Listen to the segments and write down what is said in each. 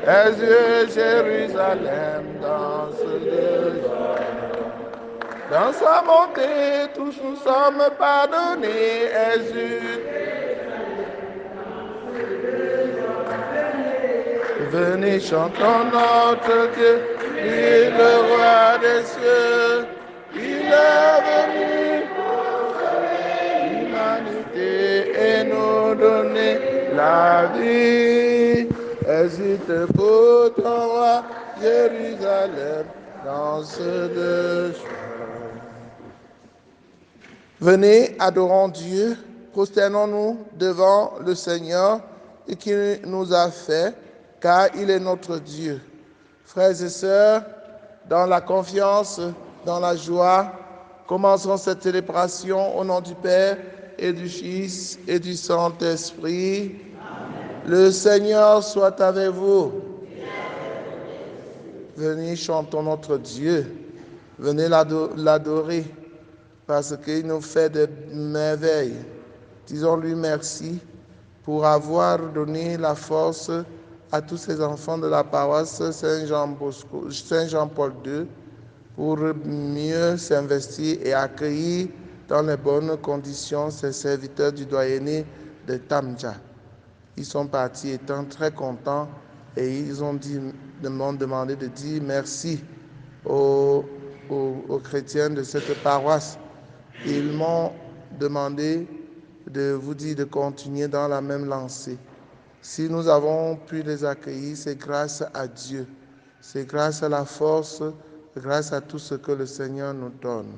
Est Jérusalem danse de joie. Dans sa montée, tous nous sommes pardonnés. Venez, chantons notre Dieu, il est le roi des cieux. Il est venu pour sauver l'humanité et nous donner la vie. Hésite pour ton roi, Jérusalem, danse de joie. Venez, adorons Dieu, prosternons-nous devant le Seigneur et qui nous a fait, car il est notre Dieu. Frères et sœurs, dans la confiance, dans la joie, commençons cette célébration au nom du Père et du Fils et du Saint-Esprit. Le Seigneur soit avec vous. Venez, chantons notre Dieu. Venez l'adorer parce qu'il nous fait des merveilles. Disons-lui merci pour avoir donné la force à tous ces enfants de la paroisse Saint-Jean-Paul II pour mieux s'investir et accueillir dans les bonnes conditions ces serviteurs du doyenné de Tamja. Ils sont partis étant très contents et ils m'ont demandé de dire merci aux chrétiens de cette paroisse. Ils m'ont demandé de vous dire de continuer dans la même lancée. Si nous avons pu les accueillir, c'est grâce à Dieu. C'est grâce à la force, grâce à tout ce que le Seigneur nous donne.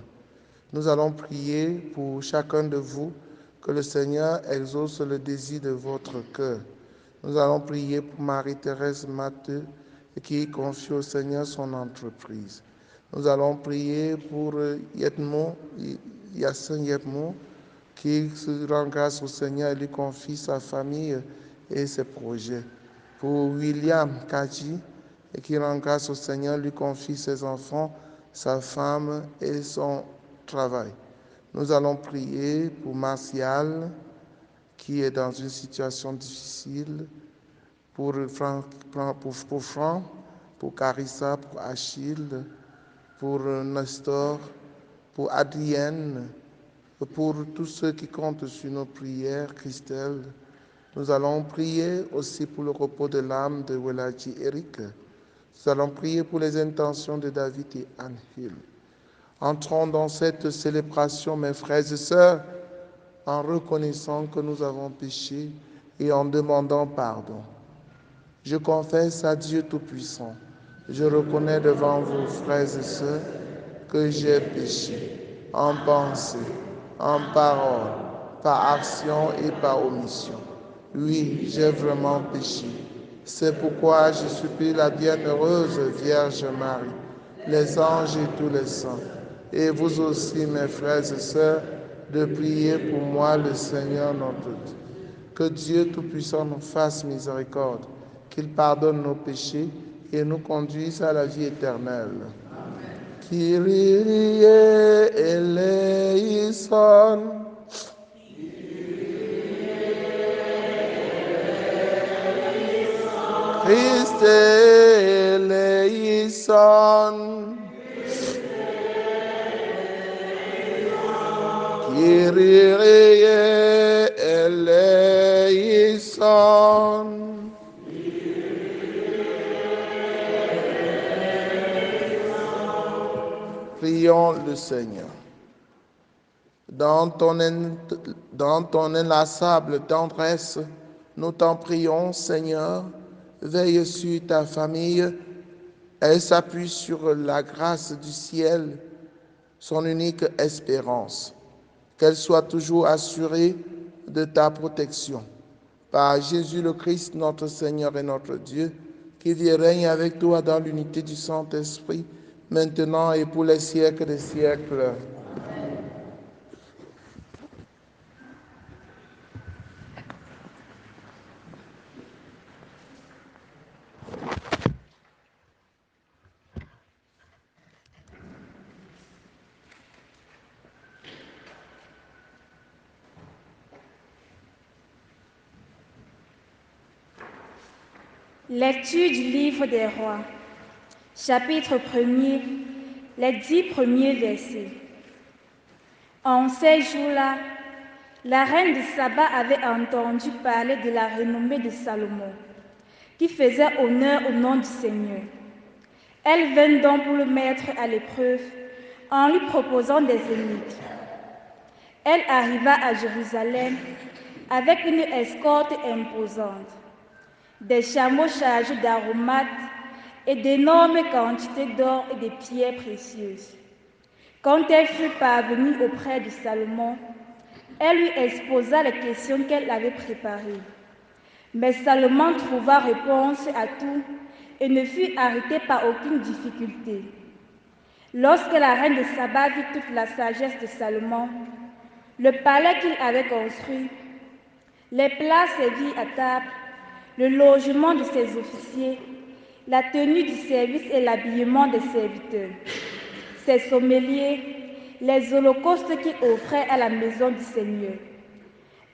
Nous allons prier pour chacun de vous, que le Seigneur exauce le désir de votre cœur. Nous allons prier pour Marie-Thérèse Matteux, qui confie au Seigneur son entreprise. Nous allons prier pour Yassin Yetmo, qui se rend grâce au Seigneur et lui confie sa famille et ses projets. Pour William Kaji, qui rend grâce au Seigneur, lui confie ses enfants, sa femme et son travail. Nous allons prier pour Martial, qui est dans une situation difficile, pour Franck, pour Carissa, pour Achille, pour Nestor, pour Adrienne, pour tous ceux qui comptent sur nos prières, Christelle. Nous allons prier aussi pour le repos de l'âme de Welaji Eric. Nous allons prier pour les intentions de David et Anne-Hill. Entrons dans cette célébration, mes frères et sœurs, en reconnaissant que nous avons péché et en demandant pardon. Je confesse à Dieu Tout-Puissant, je reconnais devant vous, frères et sœurs, que j'ai péché en pensée, en parole, par action et par omission. Oui, j'ai vraiment péché. C'est pourquoi je supplie la bienheureuse Vierge Marie, les anges et tous les saints, et vous aussi, mes frères et sœurs, de prier pour moi, le Seigneur notre Dieu. Que Dieu Tout-Puissant nous fasse miséricorde, qu'il pardonne nos péchés et nous conduise à la vie éternelle. Kyrie eleison. Christe eleison. Kyrie eleison. Prions le Seigneur. Dans ton inlassable tendresse, nous t'en prions, Seigneur, veille sur ta famille. Elle s'appuie sur la grâce du ciel, son unique espérance. Qu'elle soit toujours assurée de ta protection. Par Jésus le Christ, notre Seigneur et notre Dieu, qui vit et règne avec toi dans l'unité du Saint-Esprit, maintenant et pour les siècles des siècles. Lecture du livre des Rois, chapitre 1er, les 10 premiers versets. En ces jours-là, la reine de Saba avait entendu parler de la renommée de Salomon, qui faisait honneur au nom du Seigneur. Elle vint donc pour le mettre à l'épreuve en lui proposant des énigmes. Elle arriva à Jérusalem avec une escorte imposante, des chameaux chargés d'aromates et d'énormes quantités d'or et de pierres précieuses. Quand elle fut parvenue auprès de Salomon, elle lui exposa les questions qu'elle avait préparées. Mais Salomon trouva réponse à tout et ne fut arrêté par aucune difficulté. Lorsque la reine de Saba vit toute la sagesse de Salomon, le palais qu'il avait construit, les plats servis à table, le logement de ses officiers, la tenue du service et l'habillement des serviteurs, ses sommeliers, les holocaustes qu'il offrait à la maison du Seigneur.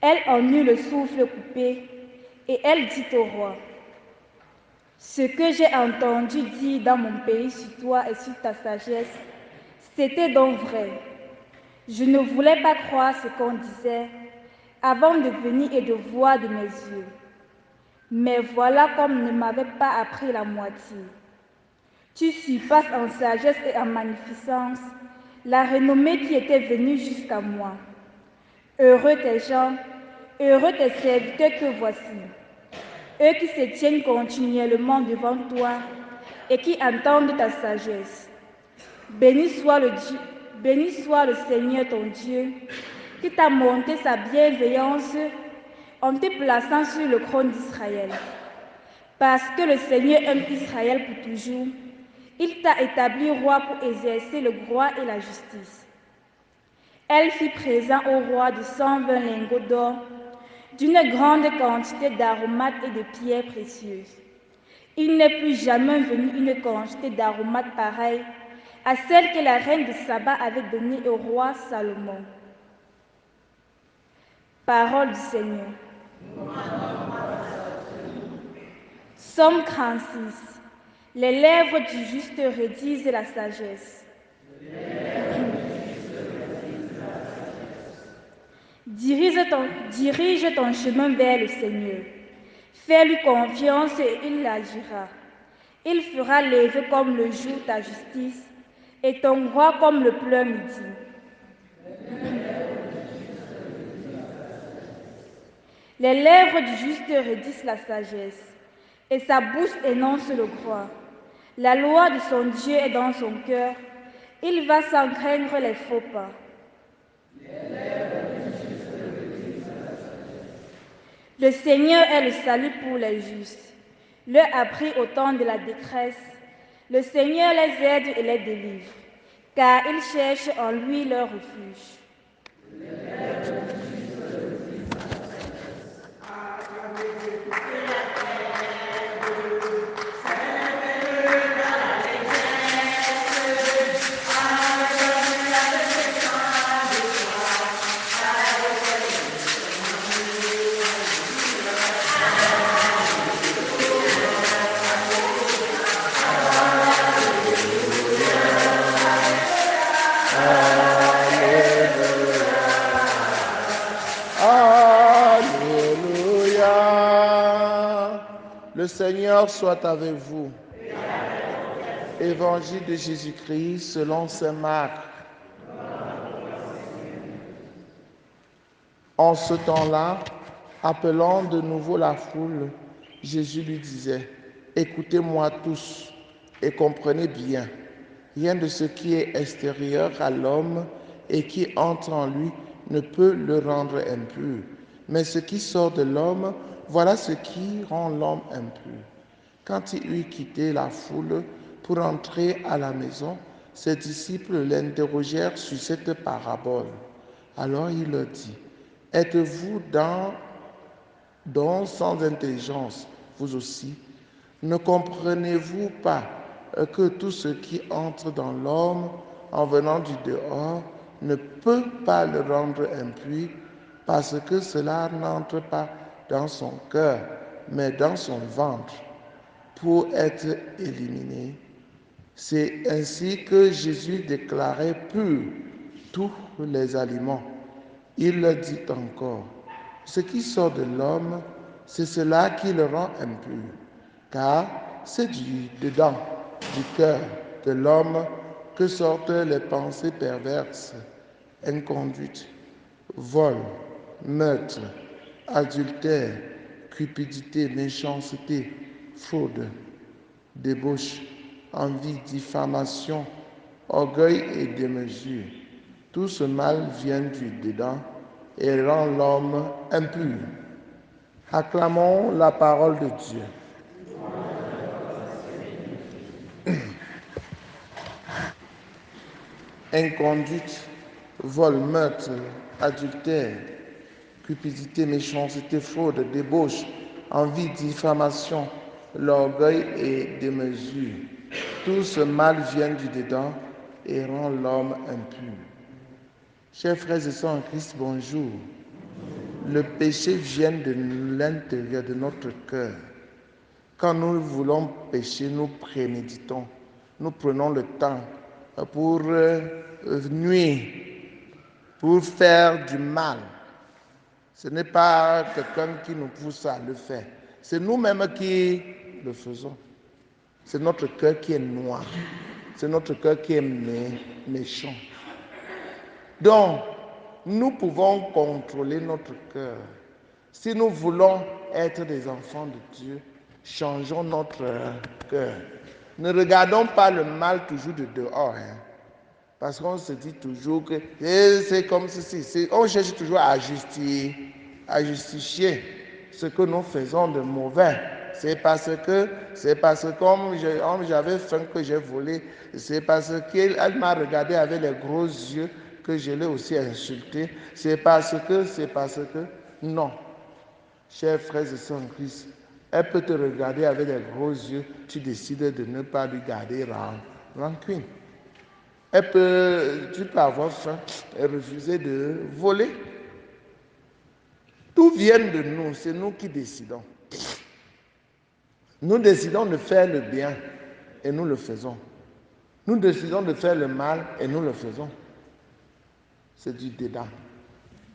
Elle en eut le souffle coupé et elle dit au roi: ce que j'ai entendu dire dans mon pays sur toi et sur ta sagesse, c'était donc vrai. Je ne voulais pas croire ce qu'on disait avant de venir et de voir de mes yeux. Mais voilà comme ne m'avait pas appris la moitié. Tu surpasses en sagesse et en magnificence la renommée qui était venue jusqu'à moi. Heureux tes gens, heureux tes serviteurs que voici, eux qui se tiennent continuellement devant toi et qui entendent ta sagesse. Béni soit le Seigneur ton Dieu, qui t'a montré sa bienveillance en te plaçant sur le trône d'Israël. Parce que le Seigneur aime Israël pour toujours, il t'a établi roi pour exercer le droit et la justice. Elle fit présent au roi de 120 lingots d'or, d'une grande quantité d'aromates et de pierres précieuses. Il n'est plus jamais venu une quantité d'aromates pareille à celle que la reine de Saba avait donnée au roi Salomon. Parole du Seigneur. Psaume 36. Les lèvres du juste redisent la sagesse. Dirige ton chemin vers le Seigneur. Fais-lui confiance et il agira. Il fera lever comme le jour ta justice et ton droit comme le plein midi. Les lèvres du juste redisent la sagesse et sa bouche énonce le droit. La loi de son Dieu est dans son cœur. Il va sans craindre les faux pas. Le Seigneur est le salut pour les justes. Leur a pris au temps de la détresse. Le Seigneur les aide et les délivre, car ils cherchent en lui leur refuge. Le Seigneur soit avec vous. Évangile de Jésus-Christ selon saint Marc. En ce temps-là, appelant de nouveau la foule, Jésus lui disait: écoutez-moi tous et comprenez bien. Rien de ce qui est extérieur à l'homme et qui entre en lui ne peut le rendre impur. Mais ce qui sort de l'homme, voilà ce qui rend l'homme impur. Quand il eut quitté la foule pour entrer à la maison, ses disciples l'interrogèrent sur cette parabole. Alors il leur dit: êtes-vous donc sans intelligence, vous aussi? Ne comprenez-vous pas que tout ce qui entre dans l'homme en venant du dehors ne peut pas le rendre impur, parce que cela n'entre pas dans son cœur, mais dans son ventre, pour être éliminé. C'est ainsi que Jésus déclarait pur tous les aliments. Il dit encore, ce qui sort de l'homme, c'est cela qui le rend impur, car c'est du dedans, du cœur de l'homme que sortent les pensées perverses, inconduites, vol, meurtre, adultère, cupidité, méchanceté, fraude, débauche, envie, diffamation, orgueil et démesure. Tout ce mal vient du dedans et rend l'homme impur. Acclamons la parole de Dieu. Inconduite, vol, meurtre, adultère, cupidité, méchanceté, fraude, débauche, envie, diffamation, l'orgueil et démesure. Tout ce mal vient du dedans et rend l'homme impur. Chers frères et sœurs en Christ, bonjour. Le péché vient de l'intérieur de notre cœur. Quand nous voulons pécher, nous préméditons, nous prenons le temps pour nuire, pour faire du mal. Ce n'est pas quelqu'un qui nous pousse à le faire. C'est nous-mêmes qui le faisons. C'est notre cœur qui est noir. C'est notre cœur qui est méchant. Donc, nous pouvons contrôler notre cœur. Si nous voulons être des enfants de Dieu, changeons notre cœur. Ne regardons pas le mal toujours de dehors. Parce qu'on se dit toujours que c'est comme ceci. On cherche toujours à justifier ce que nous faisons de mauvais. C'est parce que comme j'avais faim que j'ai volé. C'est parce qu'elle m'a regardé avec les gros yeux que je l'ai aussi insulté. C'est parce que. Non. Chers frères et sœurs en Christ, elle peut te regarder avec les gros yeux. Tu décides de ne pas lui garder rancune. Tu peux avoir faim et refuser de voler. Tout vient de nous, c'est nous qui décidons. Nous décidons de faire le bien et nous le faisons. Nous décidons de faire le mal et nous le faisons. C'est du dedans.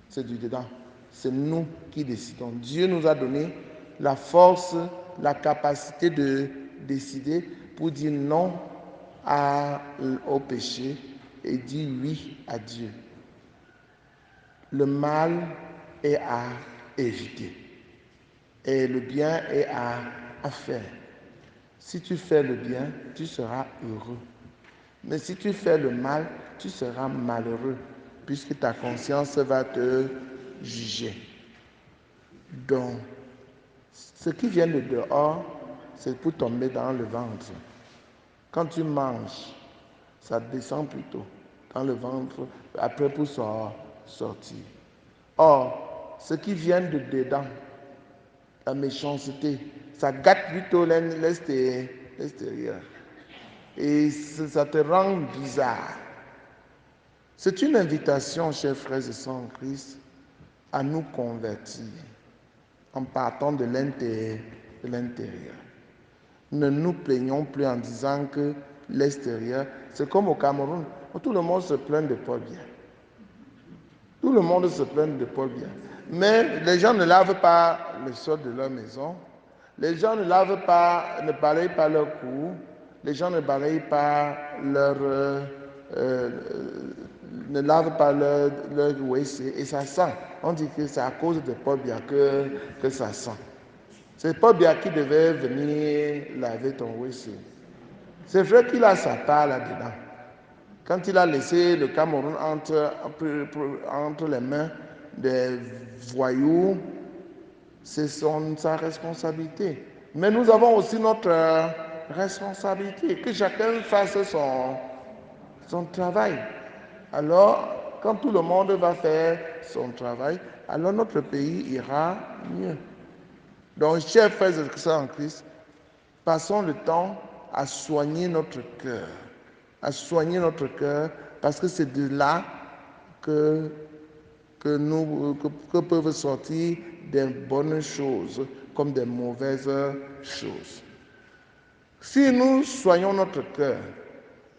C'est du dedans. C'est nous qui décidons. Dieu nous a donné la force, la capacité de décider pour dire non au péché et dire oui à Dieu. Le mal est à éviter et le bien est à faire. Si tu fais le bien, tu seras heureux. Mais si tu fais le mal, tu seras malheureux puisque ta conscience va te juger. Donc, ce qui vient de dehors, c'est pour tomber dans le ventre. Quand tu manges, ça descend plutôt dans le ventre, après pour sortir. Or, ce qui vient de dedans, la méchanceté, ça gâte plutôt l'extérieur. Et ça te rend bizarre. C'est une invitation, chers frères et sœurs en Christ, à nous convertir en partant de l'intérieur. Ne nous plaignons plus en disant que l'extérieur, c'est comme au Cameroun, où tout le monde se plaint de pas bien. Tout le monde se plaint de pas bien. Mais les gens ne lavent pas le sol de leur maison. Les gens ne balayent pas leur cou. Les gens ne balayent pas ne lavent pas leur WC et ça sent. On dit que c'est à cause de pas bien que ça sent. C'est pas bien qui devait venir laver ton WC. C'est vrai qu'il a sa part là-dedans. Quand il a laissé le Cameroun entre les mains des voyous, c'est sa responsabilité. Mais nous avons aussi notre responsabilité, que chacun fasse son travail. Alors, quand tout le monde va faire son travail, alors notre pays ira mieux. Donc, chers frères et sœurs en Christ, passons le temps à soigner notre cœur. À soigner notre cœur, parce que c'est de là que peuvent sortir des bonnes choses comme des mauvaises choses. Si nous soignons notre cœur,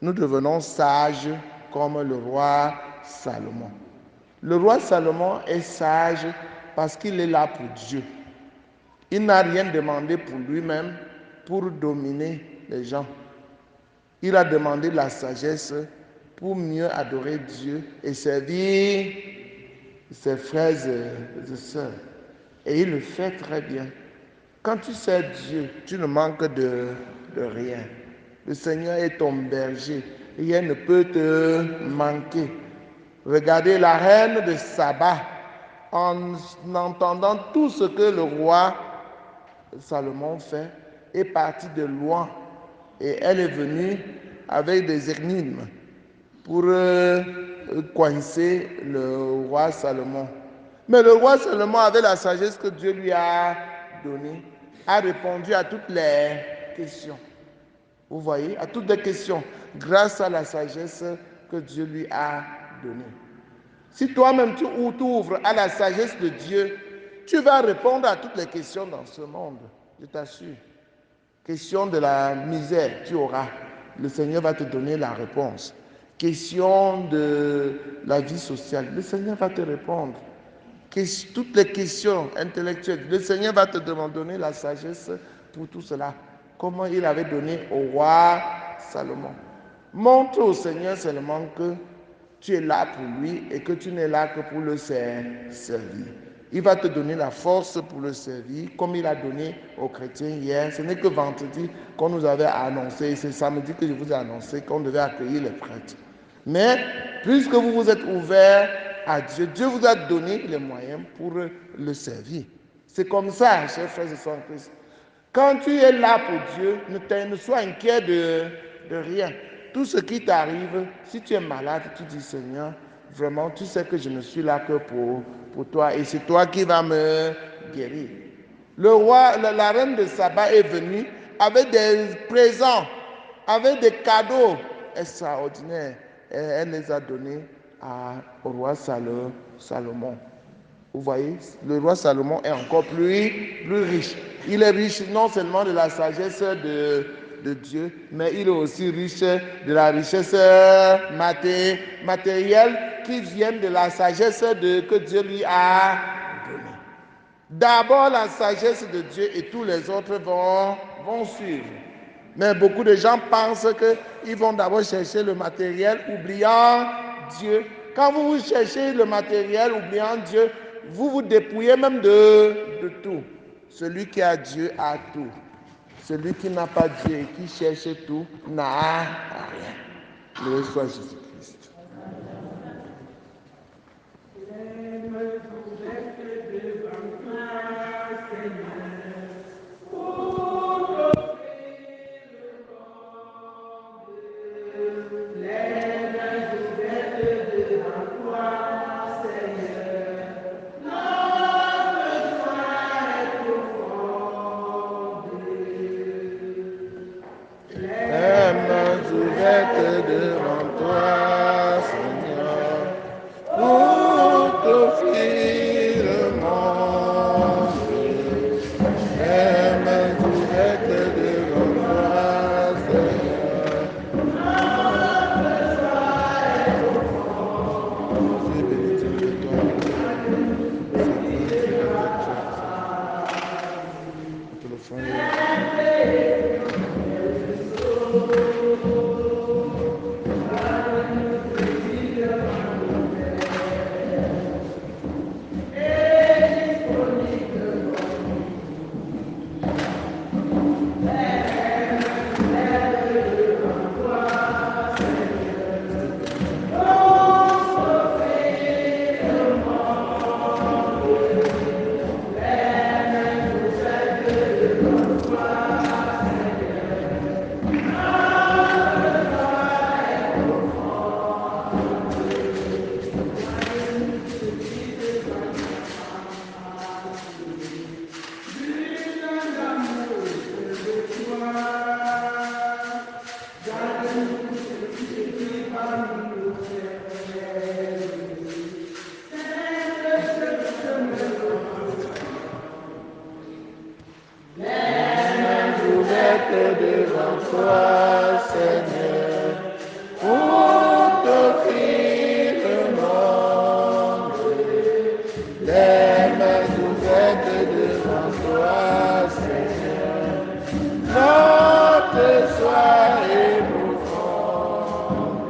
nous devenons sages comme le roi Salomon. Le roi Salomon est sage parce qu'il est là pour Dieu. Il n'a rien demandé pour lui-même, pour dominer les gens. Il a demandé la sagesse pour mieux adorer Dieu et servir ses frères et sœurs. Et il le fait très bien. Quand tu sers Dieu, tu ne manques de rien. Le Seigneur est ton berger. Rien ne peut te manquer. Regardez la reine de Saba, en entendant tout ce que le roi Salomon fait, est partie de loin. Et elle est venue avec des énigmes pour coincer le roi Salomon. Mais le roi Salomon, avec la sagesse que Dieu lui a donnée, a répondu à toutes les questions. Vous voyez, à toutes les questions, grâce à la sagesse que Dieu lui a donnée. Si toi-même tu t'ouvres à la sagesse de Dieu, tu vas répondre à toutes les questions dans ce monde, je t'assure. Question de la misère, tu auras. Le Seigneur va te donner la réponse. Question de la vie sociale, le Seigneur va te répondre. Toutes les questions intellectuelles, le Seigneur va te donner la sagesse pour tout cela. Comment il avait donné au roi Salomon. Montre au Seigneur seulement que tu es là pour lui et que tu n'es là que pour le servir. Il va te donner la force pour le servir, comme il a donné aux chrétiens hier. Ce n'est que vendredi qu'on nous avait annoncé, c'est samedi que je vous ai annoncé qu'on devait accueillir les prêtres. Mais puisque vous vous êtes ouverts à Dieu, Dieu vous a donné les moyens pour le servir. C'est comme ça, chers frères et sœurs en Christ. Quand tu es là pour Dieu, ne sois inquiet de rien. Tout ce qui t'arrive, si tu es malade, tu dis Seigneur, vraiment, tu sais que je ne suis là que pour toi et c'est toi qui vas me guérir. Le roi, la reine de Saba est venue avec des présents, avec des cadeaux extraordinaires. Et elle les a donnés au roi Salomon. Vous voyez, le roi Salomon est encore plus riche. Il est riche non seulement de la sagesse de Dieu, mais il est aussi riche de la richesse matérielle qui vient de la sagesse que Dieu lui a donnée. D'abord la sagesse de Dieu et tous les autres vont suivre. Mais beaucoup de gens pensent qu'ils vont d'abord chercher le matériel, oubliant Dieu. Quand vous cherchez le matériel, oubliant Dieu, vous vous dépouillez même de tout. Celui qui a Dieu a tout. Celui qui n'a pas Dieu et qui cherche tout n'a rien. Loué soit Jésus-Christ. Devant toi, devant toi, Seigneur, pour t'offrir le monde. Les mains ouvertes devant toi, Seigneur, notre soirée émouvante.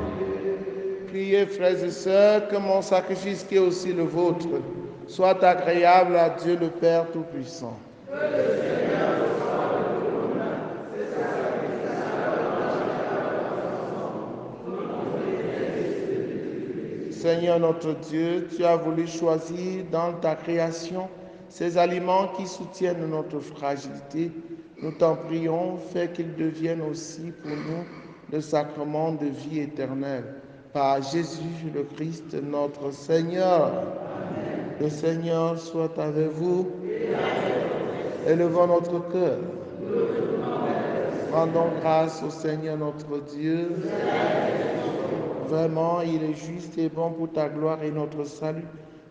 Priez, frères et sœurs, que mon sacrifice qui est aussi le vôtre soit agréable à Dieu le Père Tout-Puissant. Seigneur notre Dieu, tu as voulu choisir dans ta création ces aliments qui soutiennent notre fragilité. Nous t'en prions, fais qu'ils deviennent aussi pour nous le sacrement de vie éternelle. Par Jésus le Christ, notre Seigneur. Amen. Le Seigneur soit avec vous. Élevons notre cœur. Rendons grâce au Seigneur notre Dieu. Vraiment, il est juste et bon pour ta gloire et notre salut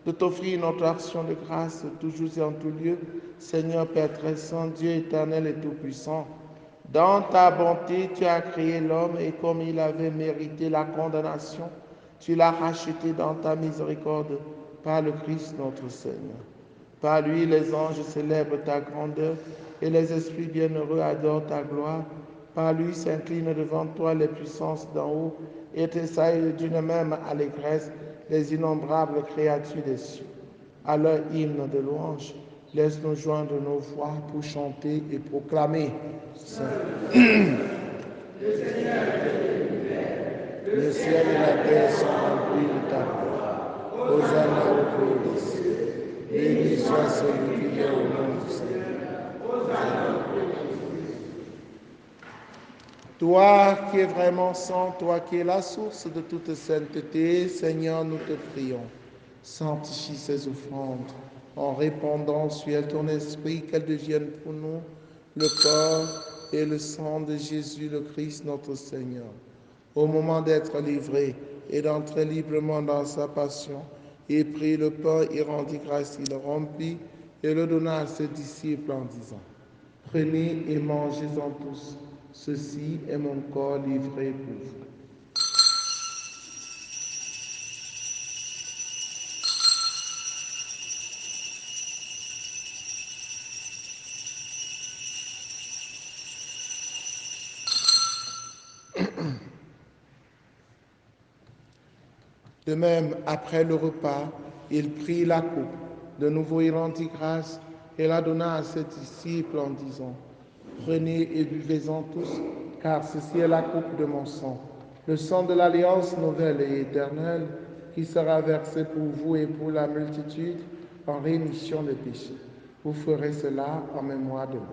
de t'offrir notre action de grâce toujours et en tout lieu. Seigneur Père très saint, Dieu éternel et tout-puissant, dans ta bonté, tu as créé l'homme et comme il avait mérité la condamnation, tu l'as racheté dans ta miséricorde par le Christ notre Seigneur. Par lui, les anges célèbrent ta grandeur et les esprits bienheureux adorent ta gloire. Par lui s'inclinent devant toi les puissances d'en haut et tressaillent d'une même allégresse les innombrables créatures des cieux. À leur hymne de louange, laisse-nous joindre nos voix pour chanter et proclamer. Saint. Le ciel et la terre sont remplis de ta gloire. Hosanna au plus haut des cieux. Béni soit celui qui vient au nom du Seigneur. Toi qui es vraiment saint, toi qui es la source de toute sainteté, Seigneur, nous te prions. Sanctifie ces offrandes en répandant sur elles ton esprit, qu'elles deviennent pour nous le corps et le sang de Jésus le Christ notre Seigneur. Au moment d'être livré et d'entrer librement dans sa passion, il prit le pain et rendit grâce, il le rompit et le donna à ses disciples en disant, « Prenez et mangez-en tous, ceci est mon corps livré pour vous. » De même, après le repas, il prit la coupe. De nouveau, il rendit grâce et la donna à ses disciples en disant, « Prenez et buvez-en tous, car ceci est la coupe de mon sang, le sang de l'alliance nouvelle et éternelle, qui sera versé pour vous et pour la multitude en rémission des péchés. Vous ferez cela en mémoire de moi. »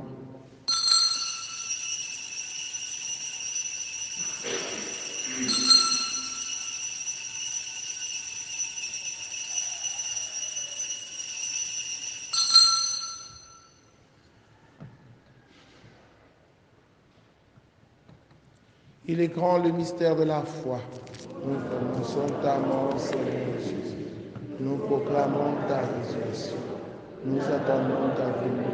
Il est grand le mystère de la foi. Nous commençons ta mort, Seigneur Jésus. Nous proclamons ta résurrection. Nous attendons ta venue.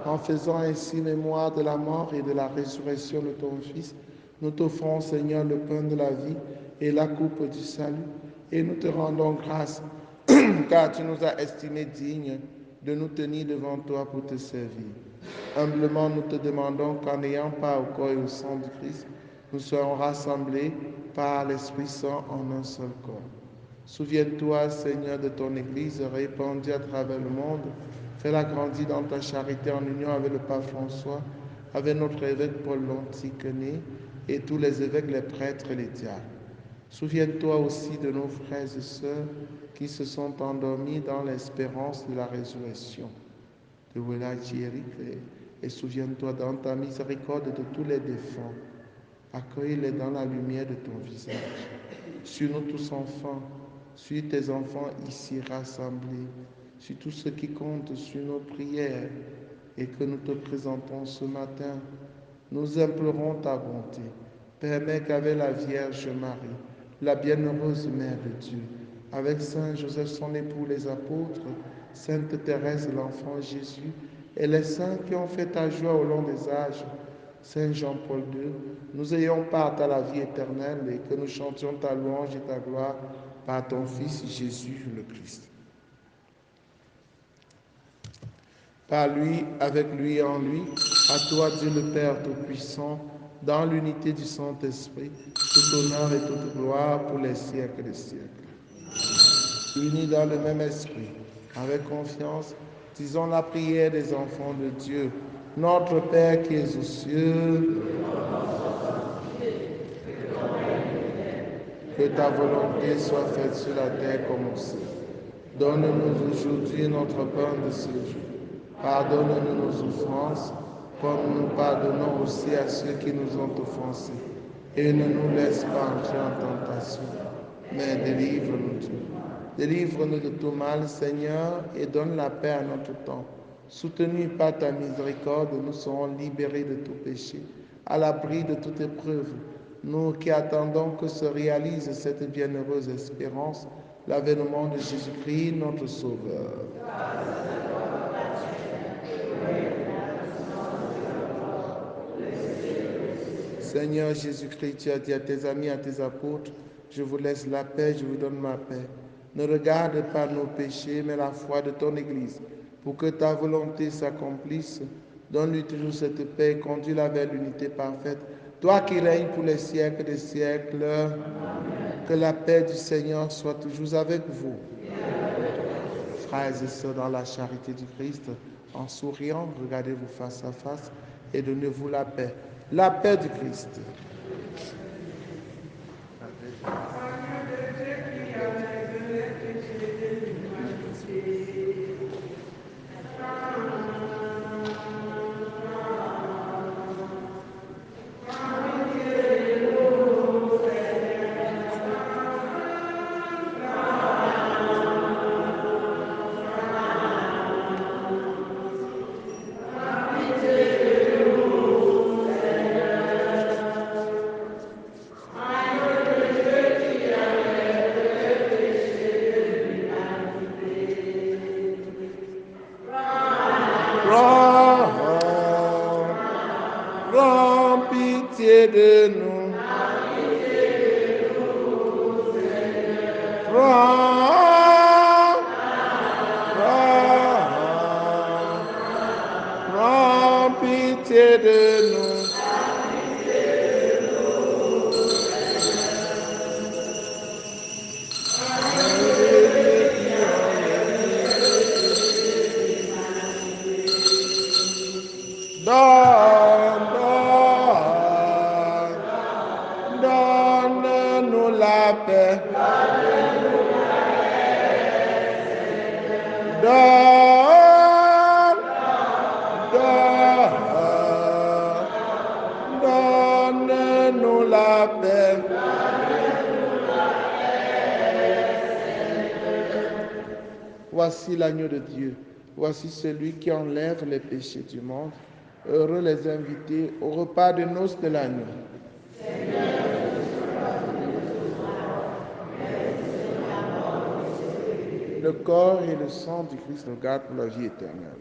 En faisant ainsi mémoire de la mort et de la résurrection de ton Fils, nous t'offrons, Seigneur, le pain de la vie et la coupe du salut. Et nous te rendons grâce, car tu nous as estimés dignes de nous tenir devant toi pour te servir. Humblement, nous te demandons qu'en n'ayant pas au corps et au sang du Christ, nous soyons rassemblés par l'Esprit Saint en un seul corps. Souviens-toi, Seigneur, de ton Église répandue à travers le monde. Fais-la grandir dans ta charité en union avec le pape François, avec notre évêque Paul l'Antiquené et tous les évêques, les prêtres et les diacres. Souviens-toi aussi de nos frères et sœurs qui se sont endormis dans l'espérance de la résurrection. De et souviens-toi dans ta miséricorde de tous les défunts. Accueille-les dans la lumière de ton visage. Sur nous tous enfants, sur tes enfants ici rassemblés, sur tous ceux qui comptent sur nos prières et que nous te présentons ce matin, nous implorons ta bonté. Permets qu'avec la Vierge Marie, la bienheureuse Mère de Dieu, avec Saint Joseph son époux, les apôtres, Sainte Thérèse l'enfant Jésus et les saints qui ont fait ta joie au long des âges, Saint Jean-Paul II, nous ayons part à la vie éternelle et que nous chantions ta louange et ta gloire par ton Fils Jésus le Christ. Par lui, avec lui et en lui, à toi Dieu le Père Tout-Puissant, dans l'unité du Saint-Esprit, tout honneur et toute gloire pour les siècles des siècles. Unis dans le même esprit, avec confiance, disons la prière des enfants de Dieu. Notre Père qui es aux cieux, que ta volonté soit faite sur la terre comme au ciel. Donne-nous aujourd'hui notre pain de ce jour. Pardonne-nous nos offenses, comme nous pardonnons aussi à ceux qui nous ont offensés. Et ne nous laisse pas entrer en tentation, mais délivre-nous Dieu. Délivre-nous de tout mal, Seigneur, et donne la paix à notre temps. Soutenus par ta miséricorde, nous serons libérés de tout péché, à l'abri de toute épreuve. Nous qui attendons que se réalise cette bienheureuse espérance, l'avènement de Jésus-Christ, notre Sauveur. Seigneur Jésus-Christ, tu as dit à tes amis, à tes apôtres, je vous laisse la paix, je vous donne ma paix. Ne regarde pas nos péchés, mais la foi de ton Église. Pour que ta volonté s'accomplisse, donne-lui toujours cette paix et conduis-la vers l'unité parfaite. Toi qui règnes pour les siècles des siècles, que la paix du Seigneur soit toujours avec vous. Frères et sœurs dans la charité du Christ, en souriant, regardez-vous face à face et donnez-vous la paix. La paix du Christ. Prends pitié de nous. Prends pitié de nous. Donne-nous la paix. Donne-nous la paix. Voici l'agneau de Dieu. Voici celui qui enlève les péchés du monde. Heureux les invités au repas de noces de l'agneau. Le corps et le sang du Christ nous gardent pour la vie éternelle.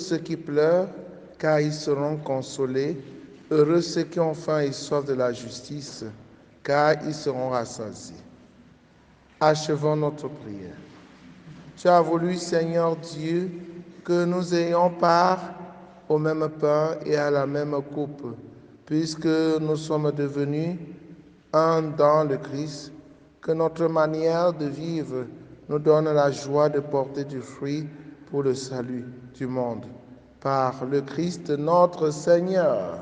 ceux qui pleurent, car ils seront consolés. Heureux ceux qui ont faim et soif de la justice, car ils seront rassasiés. Achevons notre prière. Tu as voulu, Seigneur Dieu, que nous ayons part au même pain et à la même coupe, puisque nous sommes devenus un dans le Christ, que notre manière de vivre nous donne la joie de porter du fruit pour le salut du monde. Par le Christ notre Seigneur.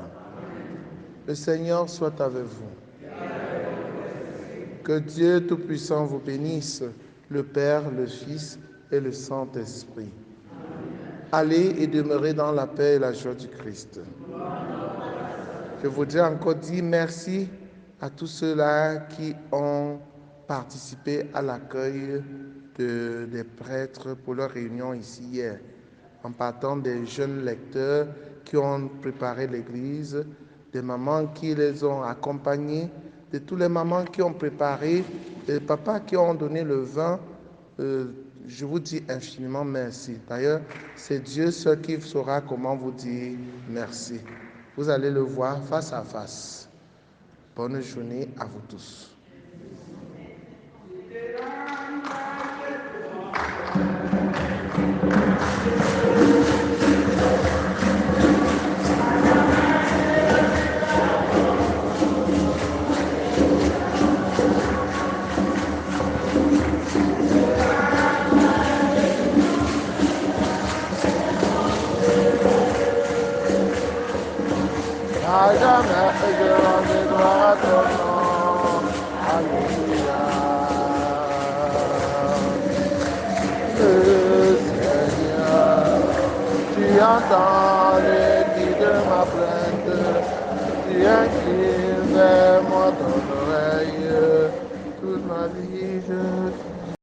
Le Seigneur soit avec vous. Que Dieu Tout-Puissant vous bénisse, le Père, le Fils et le Saint-Esprit. Allez et demeurez dans la paix et la joie du Christ. Je voudrais encore dire merci à tous ceux-là qui ont participé à l'accueil des prêtres pour leur réunion ici hier, en partant des jeunes lecteurs qui ont préparé l'église, des mamans qui les ont accompagnés, de toutes les mamans qui ont préparé, des papas qui ont donné le vin. Je vous dis infiniment merci. D'ailleurs, c'est Dieu seul qui saura comment vous dire merci. Vous allez le voir face à face. Bonne journée à vous tous. À jamais je rendrai gloire à ton nom. Alléluia. Seigneur, tu entends les cris de ma plainte, tu inclines vers moi ton oreille. Toute ma vie je